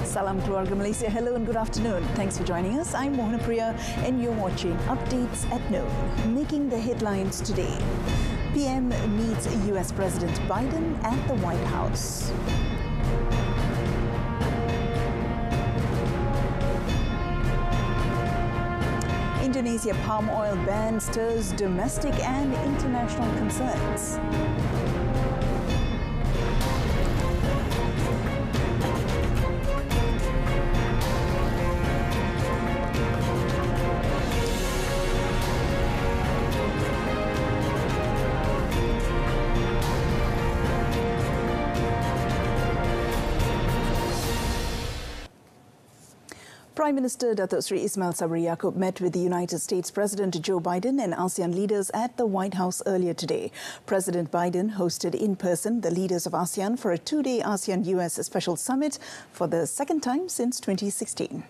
Salam Keluarga Malaysia. Hello and good afternoon. Thanks for joining us. I'm Mohana Priya and you're watching Updates at Noon. Making the headlines today. PM meets US President Biden at the White House. Indonesia palm oil ban stirs domestic and international concerns. Prime Minister Datuk Seri Ismail Sabri Yaakob met with the United States President Joe Biden and ASEAN leaders at the White House earlier today. President Biden hosted in person the leaders of ASEAN for a two-day ASEAN-US special summit for the second time since 2016.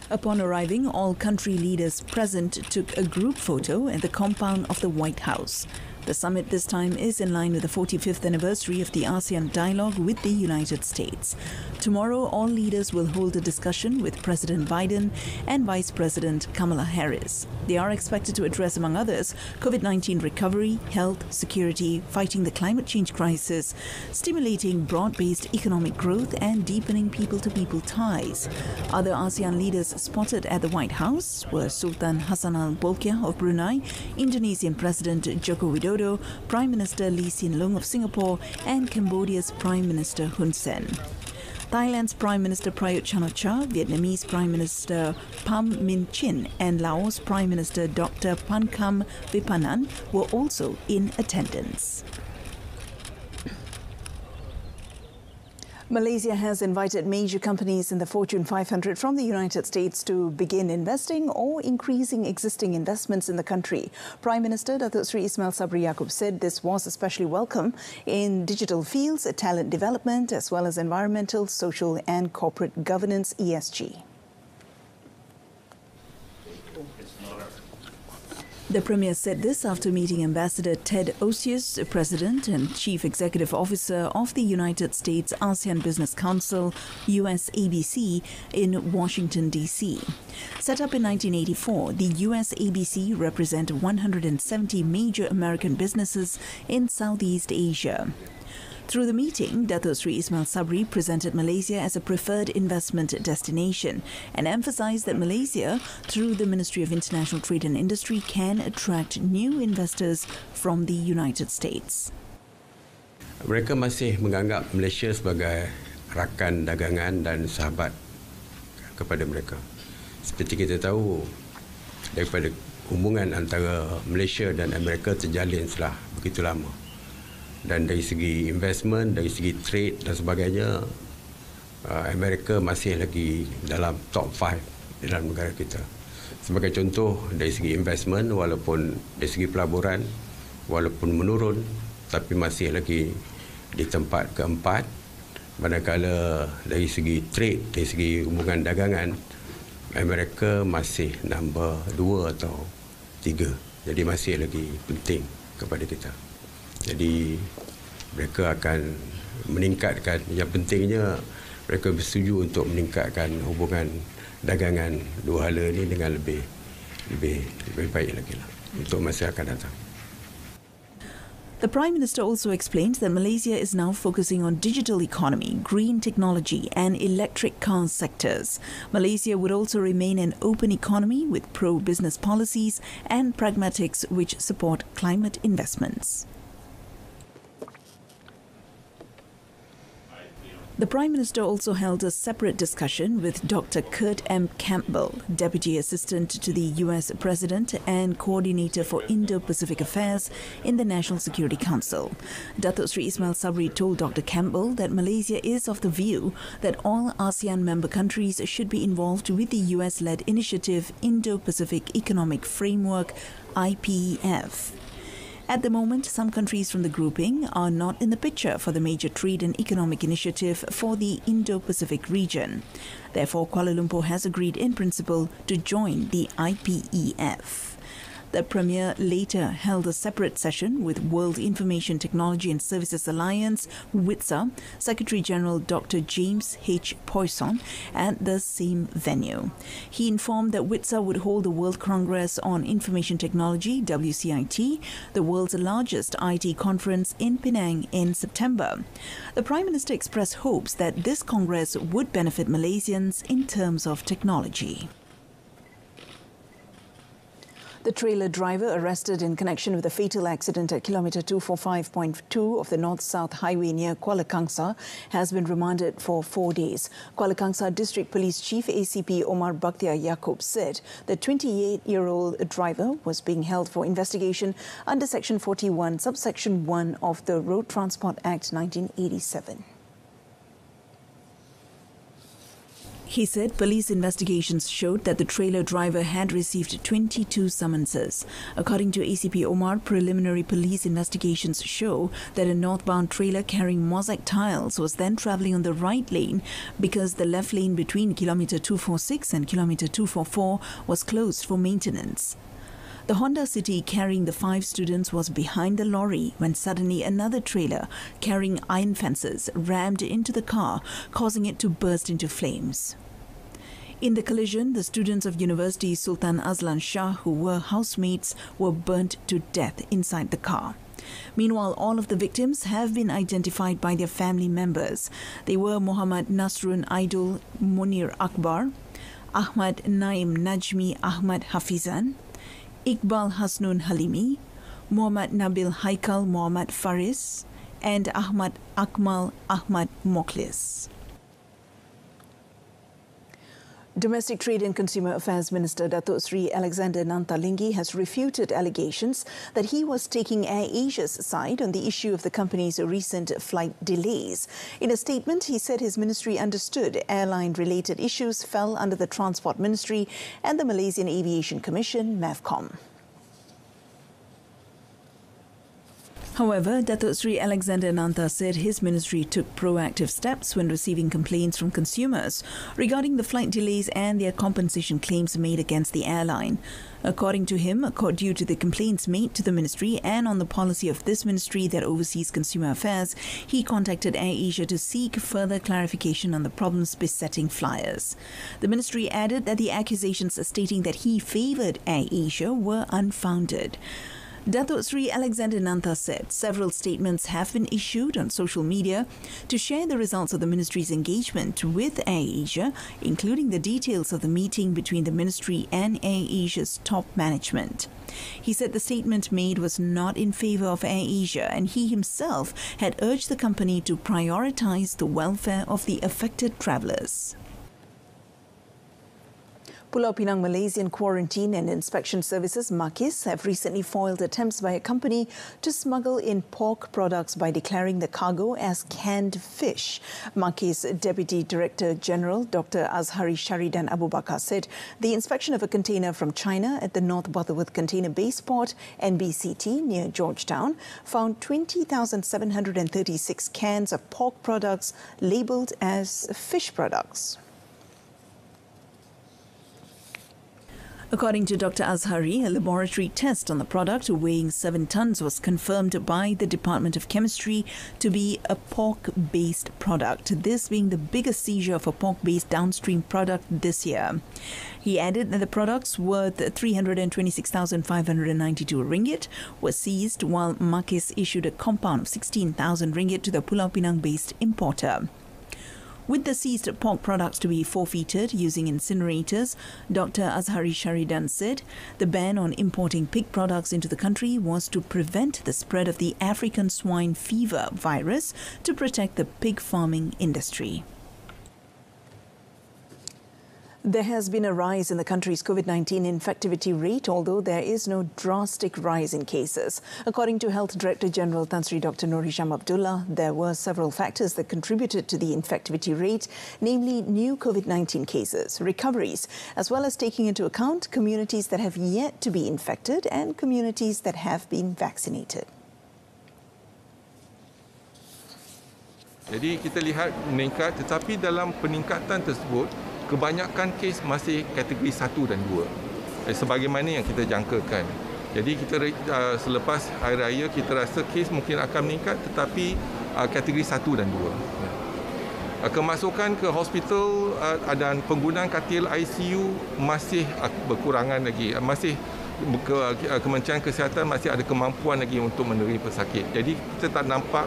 Upon arriving, all country leaders present took a group photo at the compound of the White House. The summit this time is in line with the 45th anniversary of the ASEAN dialogue with the United States. Tomorrow, all leaders will hold a discussion with President Biden and Vice President Kamala Harris. They are expected to address, among others, COVID-19 recovery, health, security, fighting the climate change crisis, stimulating broad-based economic growth and deepening people-to-people ties. Other ASEAN leaders spotted at the White House were Sultan Hassan Al Bolkiah of Brunei, Indonesian President Joko Widodo, Prime Minister Lee Hsien Loong of Singapore and Cambodia's Prime Minister Hun Sen. Thailand's Prime Minister Prayut Chan-o-cha, Vietnamese Prime Minister Pham Minh Chinh and Laos Prime Minister Dr. Pankam Vipanan were also in attendance. Malaysia has invited major companies in the Fortune 500 from the United States to begin investing or increasing existing investments in the country. Prime Minister Datuk Seri Ismail Sabri Yaakob said this was especially welcome in digital fields, talent development, as well as environmental, social and corporate governance (ESG). The Premier said this after meeting Ambassador Ted Osius, President and Chief Executive Officer of the United States ASEAN Business Council, USABC, in Washington, D.C. Set up in 1984, the USABC represents 170 major American businesses in Southeast Asia. Through the meeting, Datuk Seri Ismail Sabri presented Malaysia as a preferred investment destination and emphasized that Malaysia, through the Ministry of International Trade and Industry, can attract new investors from the United States. Mereka masih menganggap Malaysia sebagai rakan dagangan dan sahabat kepada mereka. Seperti kita tahu, daripada hubungan antara Malaysia dan Amerika terjalin setelah begitu lama. Dan dari segi investment, dari segi trade dan sebagainya, Amerika masih lagi dalam top 5 dalam negara kita. Sebagai contoh, dari segi investment, walaupun dari segi pelaburan, walaupun menurun, tapi masih lagi di tempat keempat. Manakala dari segi trade, dari segi hubungan dagangan, Amerika masih nombor 2 atau 3. Jadi masih lagi penting kepada kita. Jadi mereka akan meningkatkan, yang pentingnya mereka bersetuju untuk meningkatkan hubungan dagangan dua hala ini dengan lebih baik lagi lah untuk masa akan datang. The Prime Minister also explained that Malaysia is now focusing on digital economy, green technology and electric car sectors. Malaysia would also remain an open economy with pro-business policies and pragmatics which support climate investments. The Prime Minister also held a separate discussion with Dr. Kurt M. Campbell, Deputy Assistant to the US President and Coordinator for Indo-Pacific Affairs in the National Security Council. Datuk Seri Ismail Sabri told Dr. Campbell that Malaysia is of the view that all ASEAN member countries should be involved with the US-led initiative Indo-Pacific Economic Framework, IPEF. At the moment, some countries from the grouping are not in the picture for the major trade and economic initiative for the Indo-Pacific region. Therefore, Kuala Lumpur has agreed in principle to join the IPEF. The Premier later held a separate session with World Information Technology and Services Alliance, WITSA, Secretary-General Dr. James H. Poisson at the same venue. He informed that WITSA would hold the World Congress on Information Technology, WCIT, the world's largest IT conference in Penang in September. The Prime Minister expressed hopes that this Congress would benefit Malaysians in terms of technology. The trailer driver arrested in connection with a fatal accident at kilometre 245.2 of the North-South Highway near Kuala Kangsar has been remanded for 4 days. Kuala Kangsar District Police Chief ACP Omar Bakhtiar Yaakob said the 28-year-old driver was being held for investigation under Section 41, subsection 1 of the Road Transport Act 1987. He said police investigations showed that the trailer driver had received 22 summonses. According to ACP Omar, preliminary police investigations show that a northbound trailer carrying mosaic tiles was then travelling on the right lane because the left lane between kilometre 246 and kilometre 244 was closed for maintenance. The Honda City carrying the 5 students was behind the lorry when suddenly another trailer carrying iron fences rammed into the car, causing it to burst into flames. In the collision, the students of University Sultan Azlan Shah, who were housemates, were burnt to death inside the car. Meanwhile, all of the victims have been identified by their family members. They were Muhammad Nasrun Aidul Munir Akbar, Ahmad Naim Najmi Ahmad Hafizan, Iqbal Hasnun Halimi, Muhammad Nabil Haikal Muhammad Faris, and Ahmad Akmal Ahmad Mokhlis. Domestic Trade and Consumer Affairs Minister Datuk Sri Alexander Nantalinggi has refuted allegations that he was taking Air Asia's side on the issue of the company's recent flight delays. In a statement, he said his ministry understood airline-related issues fell under the Transport Ministry and the Malaysian Aviation Commission, MAVCOM. However, Datuk Sri Alexander Nanta said his ministry took proactive steps when receiving complaints from consumers regarding the flight delays and their compensation claims made against the airline. According to him, due to the complaints made to the ministry and on the policy of this ministry that oversees consumer affairs, he contacted Air Asia to seek further clarification on the problems besetting flyers. The ministry added that the accusations stating that he favoured Air Asia were unfounded. Datuk Sri Alexander Nanta said several statements have been issued on social media to share the results of the ministry's engagement with Air Asia, including the details of the meeting between the ministry and Air Asia's top management. He said the statement made was not in favour of Air Asia and he himself had urged the company to prioritise the welfare of the affected travellers. Pulau Pinang Malaysian Quarantine and Inspection Services, MAKIS, have recently foiled attempts by a company to smuggle in pork products by declaring the cargo as canned fish. MAKIS Deputy Director General Dr. Azhari Sharidan Abu Bakar said the inspection of a container from China at the North Butterworth Container Base Port, NBCT, near Georgetown, found 20,736 cans of pork products labelled as fish products. According to Dr. Azhari, a laboratory test on the product weighing 7 tons was confirmed by the Department of Chemistry to be a pork-based product, this being the biggest seizure of a pork-based downstream product this year. He added that the products worth 326,592 ringgit were seized, while MAKIS issued a compound of 16,000 ringgit to the Pulau Pinang-based importer. With the seized pork products to be forfeited using incinerators, Dr. Azhari Sharidan said the ban on importing pig products into the country was to prevent the spread of the African swine fever virus to protect the pig farming industry. There has been a rise in the country's COVID-19 infectivity rate, although there is no drastic rise in cases. According to Health Director General Tan Sri Dr. Nur Hisham Abdullah, there were several factors that contributed to the infectivity rate, namely new COVID-19 cases, recoveries, as well as taking into account communities that have yet to be infected and communities that have been vaccinated. Jadi kita lihat meningkat, tetapi dalam peningkatan tersebut kebanyakan kes masih kategori 1 dan 2. Sebagaimana yang kita jangkakan. Jadi kita selepas Hari Raya kita rasa kes mungkin akan meningkat, tetapi kategori 1 dan 2. Kemasukan ke hospital dan penggunaan katil ICU masih berkurangan lagi. Masih Kementerian Kesihatan masih ada kemampuan lagi untuk menerima pesakit. Jadi kita tak nampak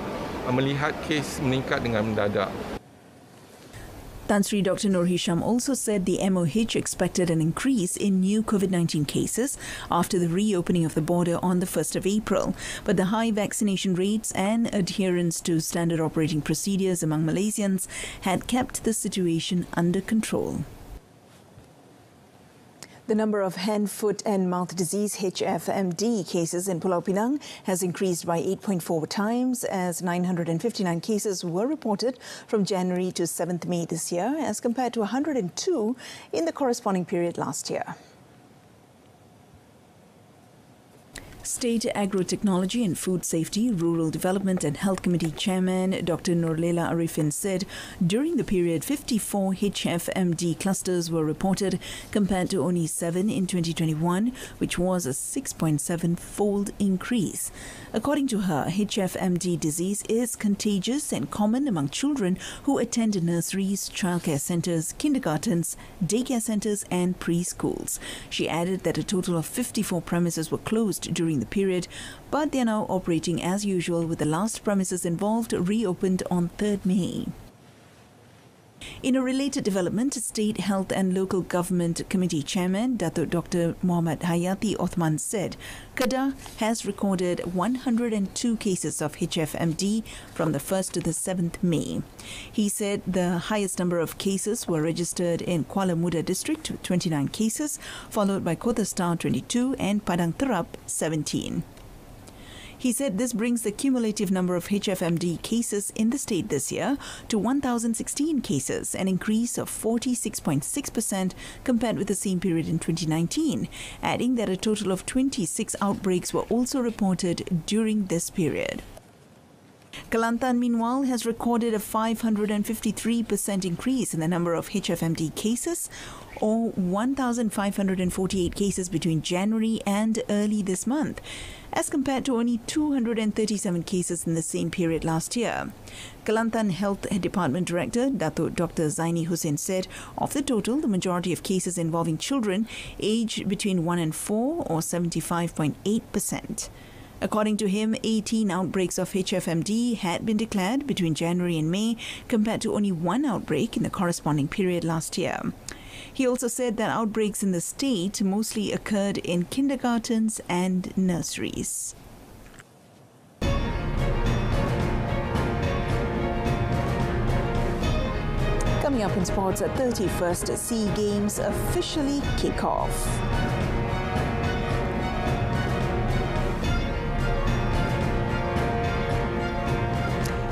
melihat kes meningkat dengan mendadak. Tan Sri Dr. Nur Hisham also said the MOH expected an increase in new COVID-19 cases after the reopening of the border on the 1st of April. But the high vaccination rates and adherence to standard operating procedures among Malaysians had kept the situation under control. The number of hand, foot and mouth disease HFMD cases in Pulau Pinang has increased by 8.4 times as 959 cases were reported from January to 7th May this year as compared to 102 in the corresponding period last year. State Agro-Technology and Food Safety, Rural Development and Health Committee Chairman Dr. Nurlela Arifin said during the period 54 HFMD clusters were reported compared to only 7 in 2021, which was a 6.7-fold increase. According to her, HFMD disease is contagious and common among children who attend nurseries, childcare centres, kindergartens, daycare centres and preschools. She added that a total of 54 premises were closed during the period, but they are now operating as usual with the last premises involved reopened on 3rd May. In a related development, State Health and Local Government Committee Chairman Datuk Dr. Muhammad Hayati Othman said Kedah has recorded 102 cases of HFMD from the 1st to the 7th May. He said the highest number of cases were registered in Kuala Muda district with 29 cases, followed by Kota Star 22 and Padang Terap 17. He said this brings the cumulative number of HFMD cases in the state this year to 1,016 cases, an increase of 46.6% compared with the same period in 2019, adding that a total of 26 outbreaks were also reported during this period. Kelantan, meanwhile, has recorded a 553% increase in the number of HFMD cases, or 1,548 cases between January and early this month, as compared to only 237 cases in the same period last year. Kelantan Health Department Director Datuk Dr. Zaini Hussein said of the total, the majority of cases involving children aged between 1 and 4, or 75.8%. According to him, 18 outbreaks of HFMD had been declared between January and May, compared to only 1 outbreak in the corresponding period last year. He also said that outbreaks in the state mostly occurred in kindergartens and nurseries. Coming up in sports, 31st SEA Games officially kick off.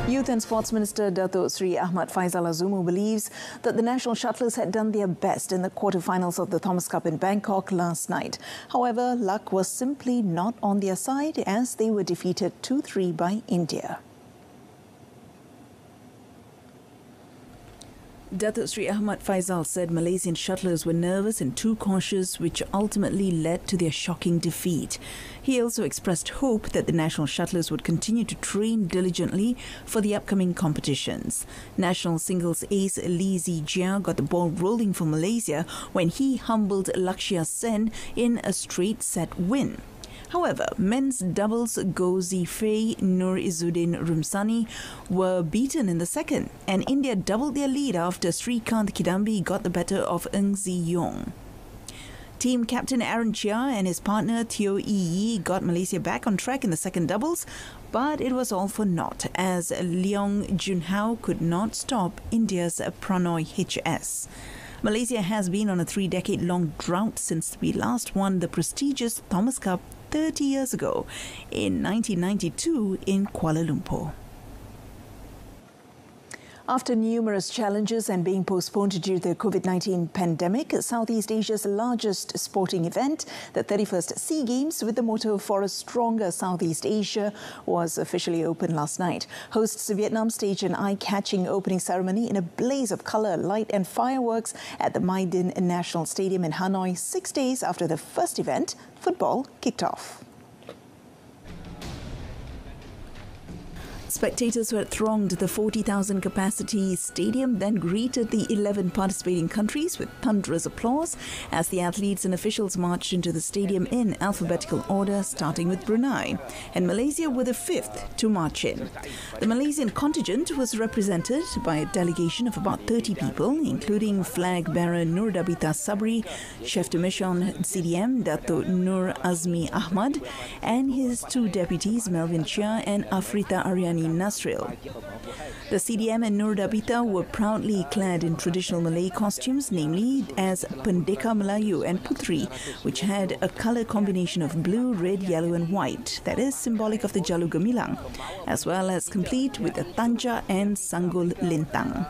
Youth and Sports Minister Datuk Sri Ahmad Faizal Azumu believes that the national shuttlers had done their best in the quarterfinals of the Thomas Cup in Bangkok last night. However, luck was simply not on their side as they were defeated 2-3 by India. Datuk Sri Ahmad Faizal said Malaysian shuttlers were nervous and too cautious, which ultimately led to their shocking defeat. He also expressed hope that the national shuttlers would continue to train diligently for the upcoming competitions. National singles ace Lee Zijia got the ball rolling for Malaysia when he humbled Lakshya Sen in a straight set win. However, men's doubles Go Zifei Nur Izzuddin Rumsani were beaten in the second, and India doubled their lead after Srikanth Kidambi got the better of Ng Zi Yong. Team captain Aaron Chia and his partner Teo Ee Yi got Malaysia back on track in the second doubles, but it was all for naught as Leong Junhao could not stop India's Pranoy HS. Malaysia has been on a 3-decade-long drought since we last won the prestigious Thomas Cup 30 years ago in 1992 in Kuala Lumpur. After numerous challenges and being postponed due to the COVID-19 pandemic, Southeast Asia's largest sporting event, the 31st SEA Games with the motto "For a Stronger Southeast Asia," was officially opened last night. Hosts Vietnam staged an eye-catching opening ceremony in a blaze of colour, light and fireworks at the Mai Dinh National Stadium in Hanoi 6 days after the first event, football, kicked off. Spectators who had thronged the 40,000 capacity stadium then greeted the 11 participating countries with thunderous applause as the athletes and officials marched into the stadium in alphabetical order, starting with Brunei, and Malaysia were the fifth to march in. The Malaysian contingent was represented by a delegation of about 30 people, including flag bearer Nur Dabita Sabri, chef de mission CDM Dato Nur Azmi Ahmad, and his two deputies Melvin Chia and Afrita Aryani Nasril. The CDM and Nur Dabita were proudly clad in traditional Malay costumes, namely as Pendeka Melayu and Putri, which had a colour combination of blue, red, yellow and white, that is symbolic of the Jalu Gemilang, as well as complete with the Tanja and Sanggul Lintang.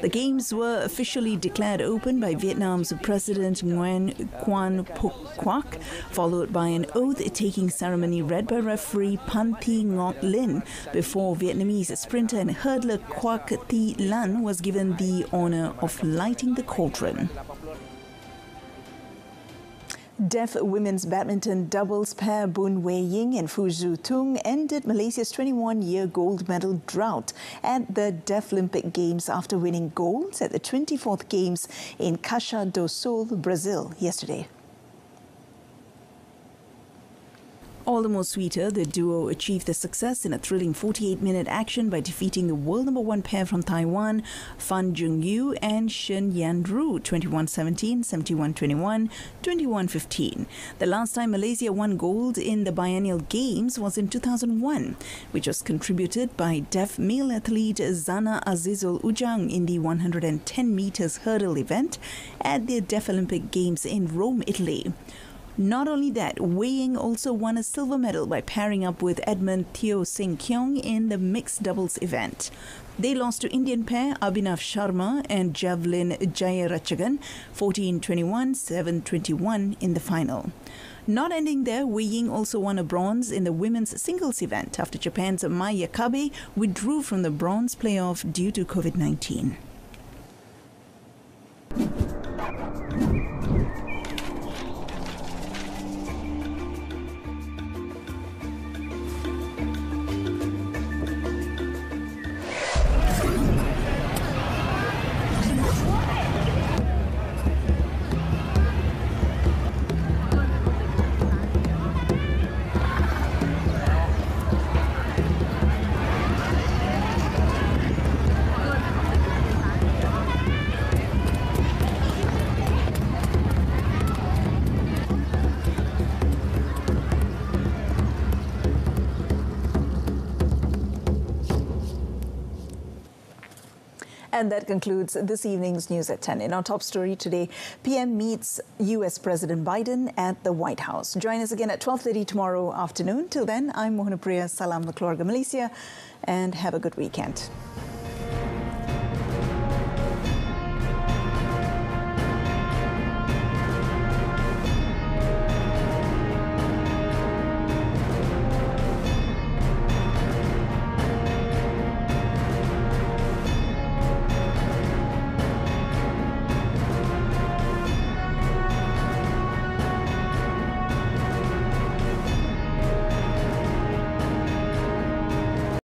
The games were officially declared open by Vietnam's President Nguyen Quan Phuc Quoc, followed by an oath-taking ceremony read by referee Pan Thi Ngoc Lin before Vietnamese sprinter and hurdler Quoc Thi Lan was given the honour of lighting the cauldron. Deaf women's badminton doubles pair Boon Wei Ying and Fu Zhu Tung ended Malaysia's 21-year gold medal drought at the Deaflympics Games after winning golds at the 24th Games in Caxias do Sul, Brazil yesterday. All the more sweeter, the duo achieved the success in a thrilling 48-minute action by defeating the world number one pair from Taiwan, Fan Jung-yu and Shen Yan-ru, 21-17, 71-21, 21-15. The last time Malaysia won gold in the biennial games was in 2001, which was contributed by deaf male athlete Zana Azizul Ujang in the 110 meters hurdle event at the Deaflympics Games in Rome, Italy. Not only that, Wei Ying also won a silver medal by pairing up with Edmund Teo Seng Keong in the mixed doubles event. They lost to Indian pair Abhinav Sharma and Javelin Jayarachagan 14-21, 7-21 in the final. Not ending there, Wei Ying also won a bronze in the women's singles event after Japan's Mai Yakabe withdrew from the bronze playoff due to COVID-19. And that concludes this evening's news at 10. In our top story today, PM meets US President Biden at the White House. Join us again at 12:30 tomorrow afternoon. Till then, I'm Mohana Priya. Salam Keluarga Malaysia and have a good weekend.